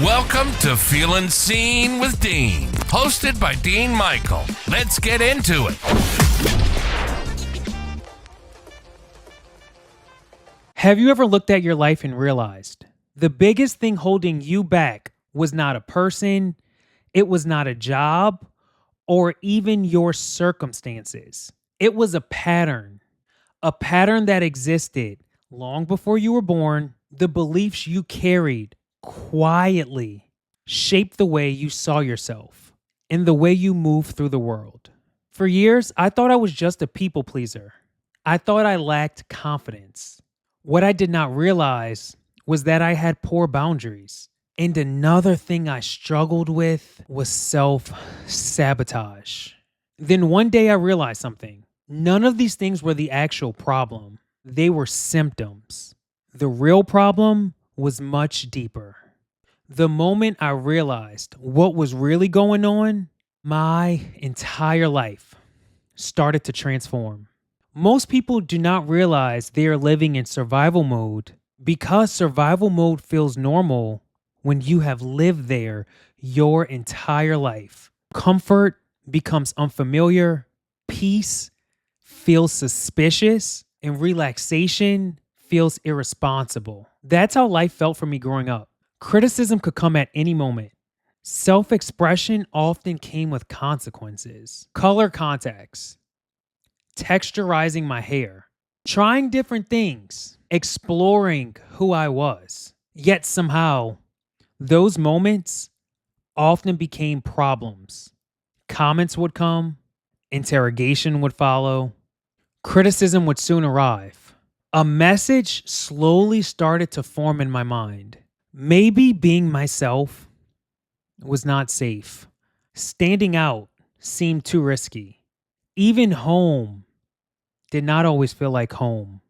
Welcome to Feelin Seen with Dean, hosted by Dean Michael. Let's get into it. Have you ever looked at your life and realized the biggest thing holding you back was not a person, it was not a job, or even your circumstances? It was a pattern that existed long before you were born. The beliefs you carried quietly shaped the way you saw yourself and the way you move through the world. For years, I thought I was just a people pleaser. I thought I lacked confidence. What I did not realize was that I had poor boundaries. And another thing I struggled with was self-sabotage. Then one day I realized something. None of these things were the actual problem. They were symptoms. The real problem was much deeper. The moment I realized what was really going on, my entire life started to transform. Most people do not realize they are living in survival mode because survival mode feels normal when you have lived there your entire life. Comfort becomes unfamiliar, peace feels suspicious, and relaxation feels irresponsible. That's how life felt for me growing up. Criticism could come at any moment. Self-expression often came with consequences. Color contacts, texturizing my hair, trying different things, exploring who I was. Yet somehow, those moments often became problems. Comments would come, interrogation would follow, criticism would soon arrive. A message slowly started to form in my mind. Maybe being myself was not safe. Standing out seemed too risky. Even home did not always feel like home.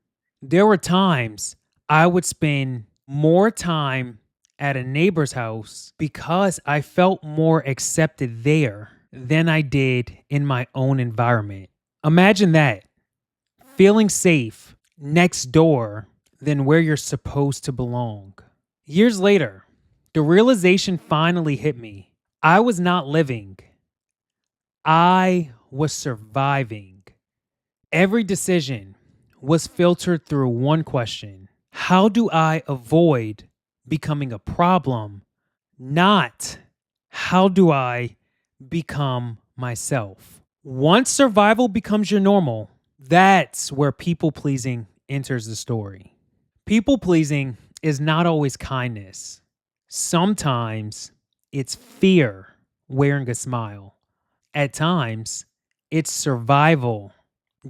There were times I would spend more time at a neighbor's house because I felt more accepted there than I did in my own environment. Imagine that. Feeling safe next door than where you're supposed to belong. Years later, the realization finally hit me. I was not living. I was surviving. Every decision was filtered through one question. How do I avoid becoming a problem? Not how do I become myself? Once survival becomes your normal, that's where people pleasing enters the story. People pleasing is not always kindness. Sometimes it's fear wearing a smile. At times, it's survival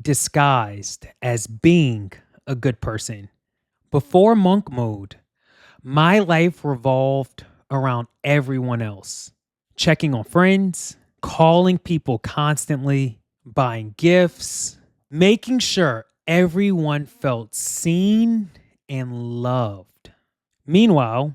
disguised as being a good person. Before monk mode, my life revolved around everyone else. Checking on friends, calling people constantly, buying gifts, making sure everyone felt seen and loved. Meanwhile,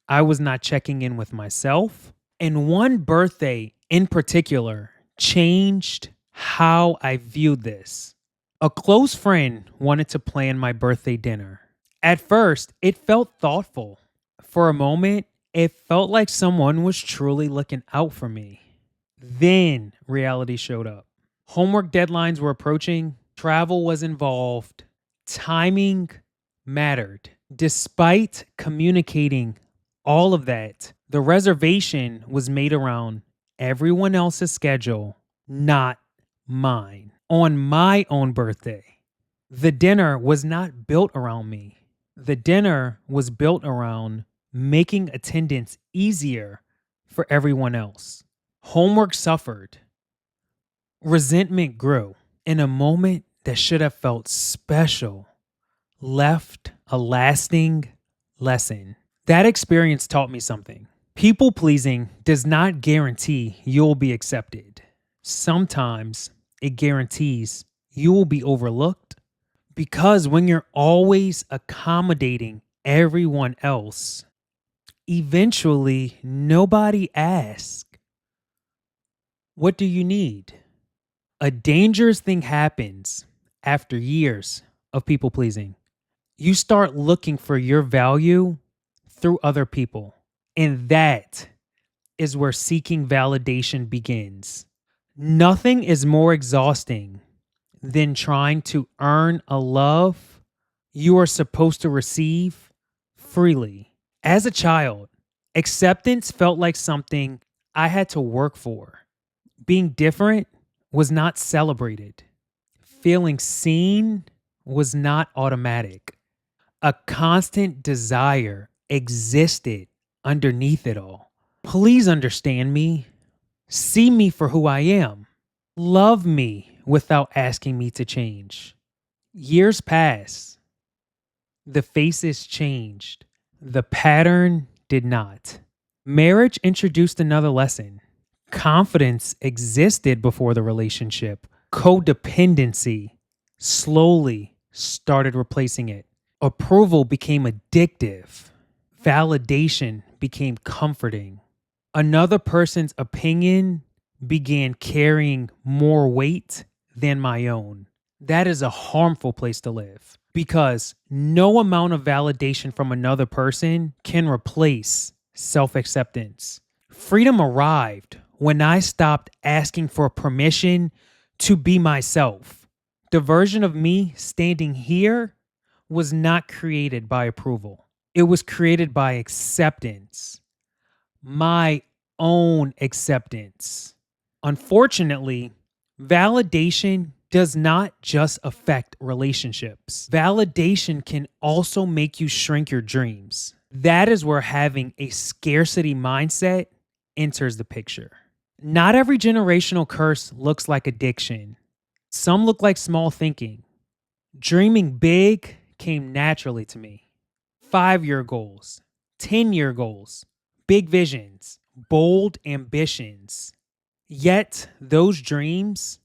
I was not checking in with myself, and one birthday in particular changed how I viewed this. A close friend wanted to plan my birthday dinner. At first, it felt thoughtful. For a moment, it felt like someone was truly looking out for me. Then reality showed up. Homework deadlines were approaching, travel was involved, timing mattered. Despite communicating all of that, the reservation was made around everyone else's schedule, not mine. On my own birthday, the dinner was not built around me. The dinner was built around making attendance easier for everyone else. Homework suffered. Resentment grew. In a moment that should have felt special, left a lasting lesson. That experience taught me something. People pleasing does not guarantee you'll be accepted. Sometimes it guarantees you will be overlooked, because when you're always accommodating everyone else, eventually nobody asks, what do you need? A dangerous thing happens after years of people pleasing. You start looking for your value through other people. And that is where seeking validation begins. Nothing is more exhausting than trying to earn a love you are supposed to receive freely. As a child, acceptance felt like something I had to work for. Being different was not celebrated. Feeling seen was not automatic. A constant desire existed underneath it all. Please understand me. See me for who I am. Love me without asking me to change. Years pass. The faces changed. The pattern did not. Marriage introduced another lesson. Confidence existed before the relationship. Codependency slowly started replacing it. Approval became addictive. Validation became comforting. Another person's opinion began carrying more weight than my own. That is a harmful place to live because no amount of validation from another person can replace self-acceptance. Freedom arrived when I stopped asking for permission to be myself. The version of me standing here was not created by approval. It was created by acceptance. My own acceptance. Unfortunately, validation does not just affect relationships. Validation can also make you shrink your dreams. That is where having a scarcity mindset enters the picture. Not every generational curse looks like addiction. Some look like small thinking. Dreaming big came naturally to me. 5-year goals, 10-year goals, big visions, bold ambitions. Yet those dreams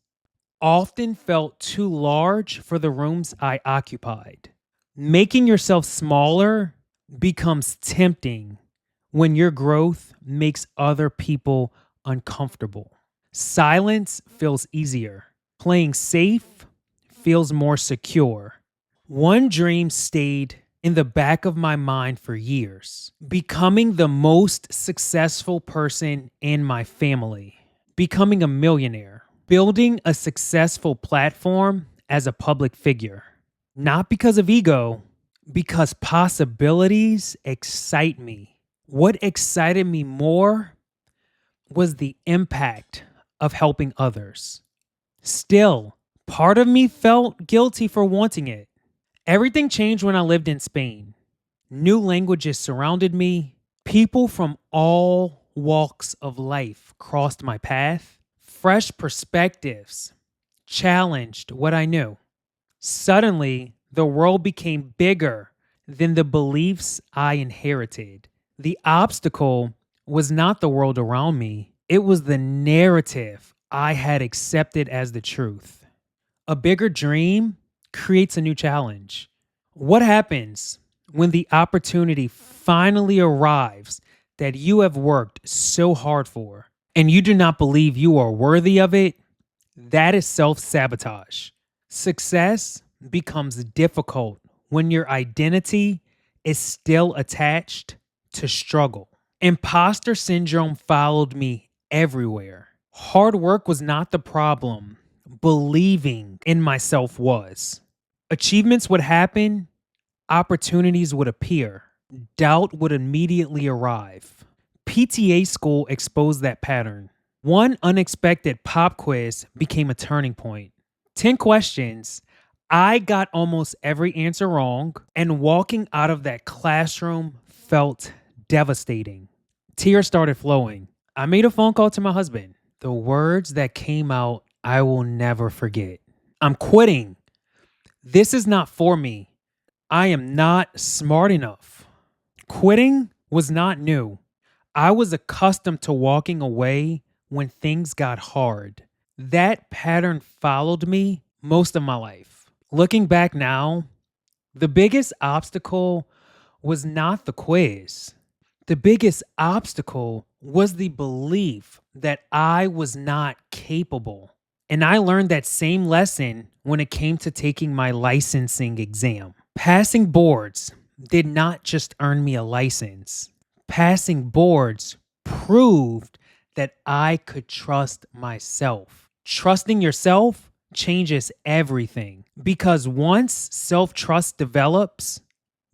often felt too large for the rooms I occupied. Making yourself smaller becomes tempting when your growth makes other people uncomfortable. Silence feels easier. Playing safe feels more secure. One dream stayed in the back of my mind for years. Becoming the most successful person in my family. Becoming a millionaire. Building a successful platform as a public figure. Not because of ego, because possibilities excite me. What excited me more was the impact of helping others. Still, part of me felt guilty for wanting it. Everything changed when I lived in Spain. New languages surrounded me. People from all walks of life crossed my path. Fresh perspectives challenged what I knew. Suddenly, the world became bigger than the beliefs I inherited. The obstacle was not the world around me. It was the narrative I had accepted as the truth. A bigger dream creates a new challenge. What happens when the opportunity finally arrives that you have worked so hard for and you do not believe you are worthy of it? That is self-sabotage. Success becomes difficult when your identity is still attached to struggle. Imposter syndrome followed me everywhere. Hard work was not the problem. Believing in myself was. Achievements would happen, opportunities would appear, doubt would immediately arrive. PTA school exposed that pattern. One unexpected pop quiz became a turning point. 10 questions, I got almost every answer wrong, and walking out of that classroom felt devastating. Tears started flowing. I made a phone call to my husband. The words that came out, I will never forget. I'm quitting. This is not for me. I am not smart enough. Quitting was not new. I was accustomed to walking away when things got hard. That pattern followed me most of my life. Looking back now, the biggest obstacle was not the quiz. The biggest obstacle was the belief that I was not capable. And I learned that same lesson when it came to taking my licensing exam. Passing boards did not just earn me a license. Passing boards proved that I could trust myself. Trusting yourself changes everything because once self-trust develops,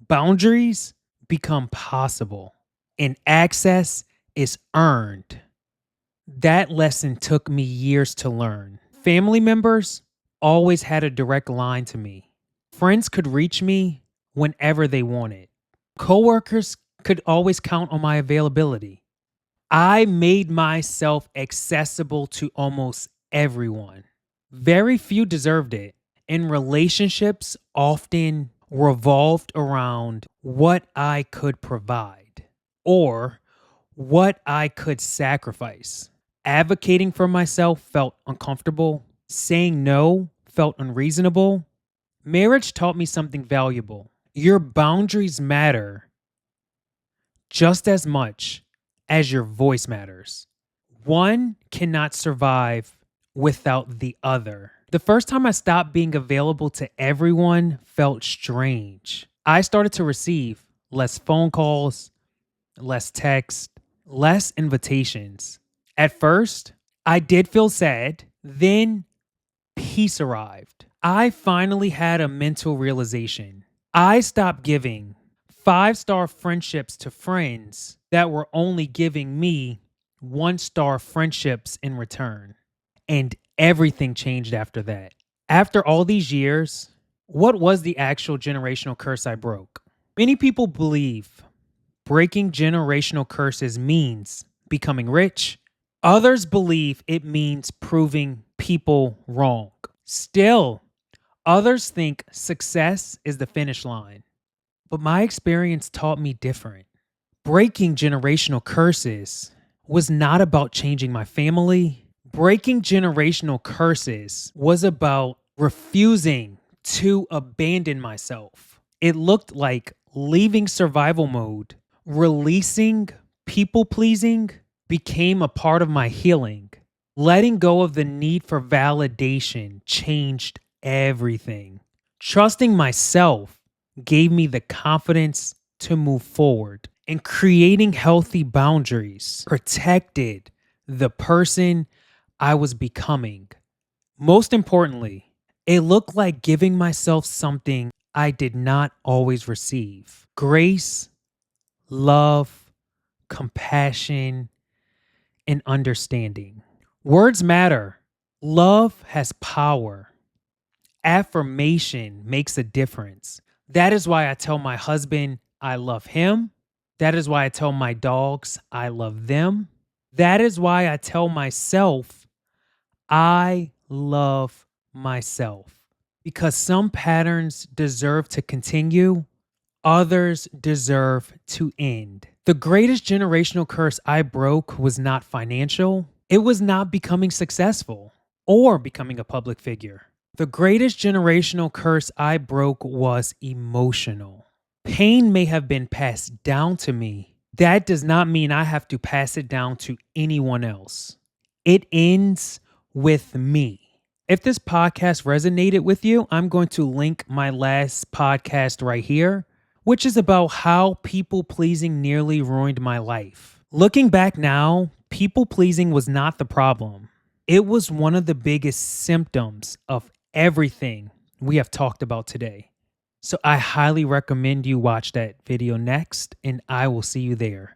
boundaries become possible and access is earned. That lesson took me years to learn. Family members always had a direct line to me. Friends could reach me whenever they wanted. Coworkers could always count on my availability. I made myself accessible to almost everyone. Very few deserved it, and relationships often revolved around what I could provide or what I could sacrifice. Advocating for myself felt uncomfortable. Saying no felt unreasonable. Marriage taught me something valuable. Your boundaries matter just as much as your voice matters. One cannot survive without the other. The first time I stopped being available to everyone felt strange. I started to receive less phone calls, less text, less invitations. At first, I did feel sad. Then peace arrived. I finally had a mental realization. I stopped giving 5-star friendships to friends that were only giving me 1-star friendships in return. And everything changed after that. After all these years, what was the actual generational curse I broke? Many people believe breaking generational curses means becoming rich. Others believe it means proving people wrong. Still, others think success is the finish line. But my experience taught me different. Breaking generational curses was not about changing my family. Breaking generational curses was about refusing to abandon myself. It looked like leaving survival mode, releasing people pleasing became a part of my healing. Letting go of the need for validation changed everything. Trusting myself gave me the confidence to move forward, and creating healthy boundaries protected the person I was becoming. Most importantly, it looked like giving myself something I did not always receive: grace, love, compassion, and understanding. Words matter. Love has power. Affirmation makes a difference. That is why I tell my husband I love him. That is why I tell my dogs I love them. That is why I tell myself I love myself. Because some patterns deserve to continue, others deserve to end. The greatest generational curse I broke was not financial. It was not becoming successful or becoming a public figure. The greatest generational curse I broke was emotional. Pain may have been passed down to me. That does not mean I have to pass it down to anyone else. It ends with me. If this podcast resonated with you, I'm going to link my last podcast right here, which is about how people pleasing nearly ruined my life. Looking back now, people pleasing was not the problem. It was one of the biggest symptoms of everything we have talked about today. So I highly recommend you watch that video next, and I will see you there.